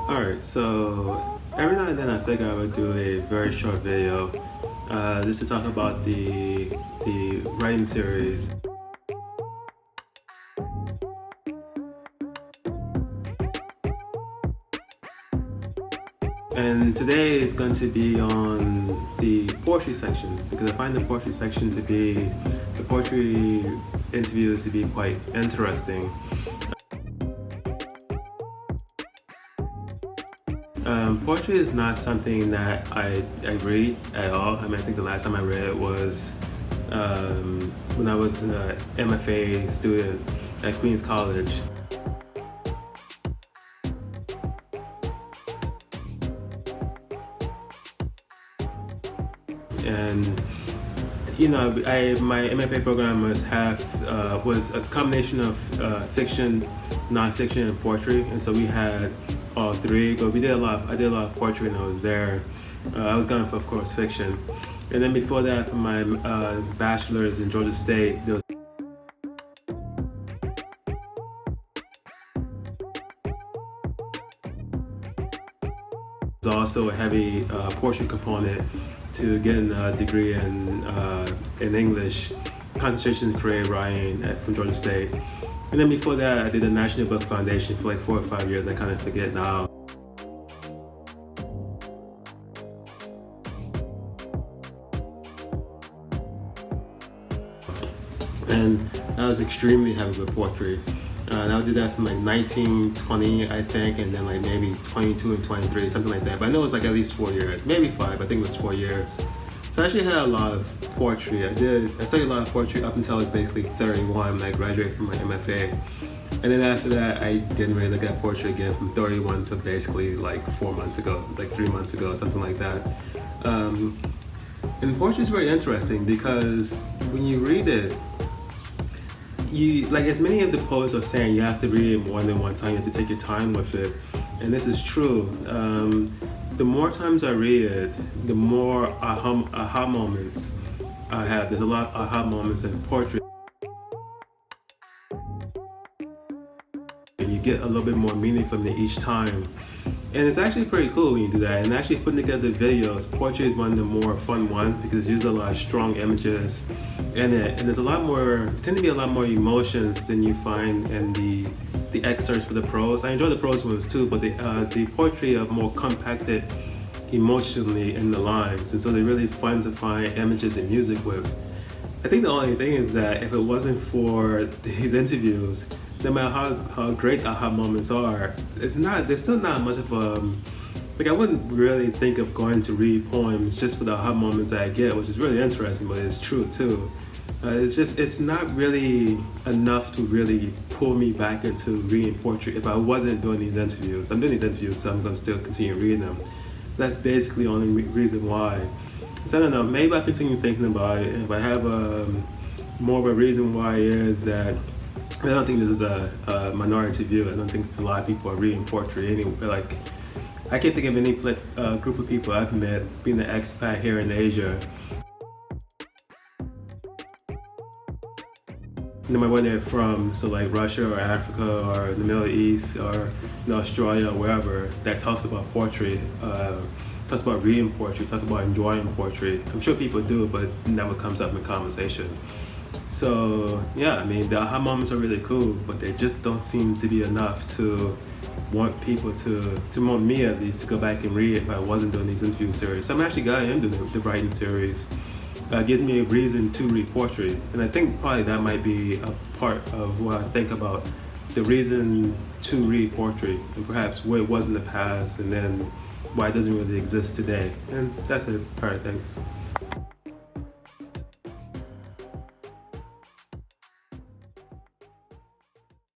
Alright, so every now and then I figure I would do a very short video just to talk about the writing series. And today is going to be on the poetry section because I find the poetry section to be, the poetry interviews to be quite interesting. Poetry is not something that I read at all. I think the last time I read it was when I was an MFA student at Queens College. And my MFA program was a combination of fiction, nonfiction, and poetry, and so we had all three. But I did a lot of poetry when I was there. I was going for, of course, fiction, and then before that, for my bachelor's in Georgia State, there was also a heavy poetry component to get a degree in English, concentration in creative writing from Georgia State. And then before that, I did the National Book Foundation for like 4 or 5 years. I kind of forget now. And I was extremely heavy with poetry. And I did that from like 19, 20, I think, and then like maybe 22 and 23, something like that. But I know it was like at least 4 years, maybe 5, I think it was 4 years. So I actually had a lot of poetry. I studied a lot of poetry up until I was basically 31 when I graduated from my MFA. And then after that, I didn't really look at poetry again from 31 to basically like 4 months ago, like 3 months ago, something like that. And poetry is very interesting because when you read it, as many of the poets are saying, you have to read it more than one time. You have to take your time with it, and this is true. The more times I read it, the more aha moments I have. There's a lot of aha moments in poetry, and you get a little bit more meaning from it each time. And it's actually pretty cool when you do that. And actually putting together videos, poetry is one of the more fun ones because it uses a lot of strong images in it. And there's tend to be a lot more emotions than you find in the excerpts for the prose. I enjoy the prose ones too, but the poetry are more compacted emotionally in the lines. And so they're really fun to find images and music with. I think the only thing is that if it wasn't for these interviews, no matter how great aha moments are, there's still not much of I wouldn't really think of going to read poems just for the aha moments that I get, which is really interesting, but it's true too. It's not really enough to really pull me back into reading poetry if I wasn't doing these interviews. I'm doing these interviews, so I'm going to still continue reading them. That's basically the only reason why. So I don't know, maybe I continue thinking about it. If I have more of a reason why is that I don't think this is a minority view. I don't think a lot of people are reading poetry anyway. Like, I can't think of any group of people I've met being an expat here in Asia. No matter where they're from, so like Russia or Africa or the Middle East or Australia or wherever, that talks about poetry, talks about reading poetry, talks about enjoying poetry. I'm sure people do, but it never comes up in conversation. So yeah, the aha moments are really cool, but they just don't seem to be enough to want people to want me at least to go back and read it if I wasn't doing these interview series. So I'm actually glad I am doing the writing series. It gives me a reason to read poetry, and I think probably that might be a part of what I think about the reason to read poetry, and perhaps what it was in the past, and then why it doesn't really exist today. And that's it. All right, thanks.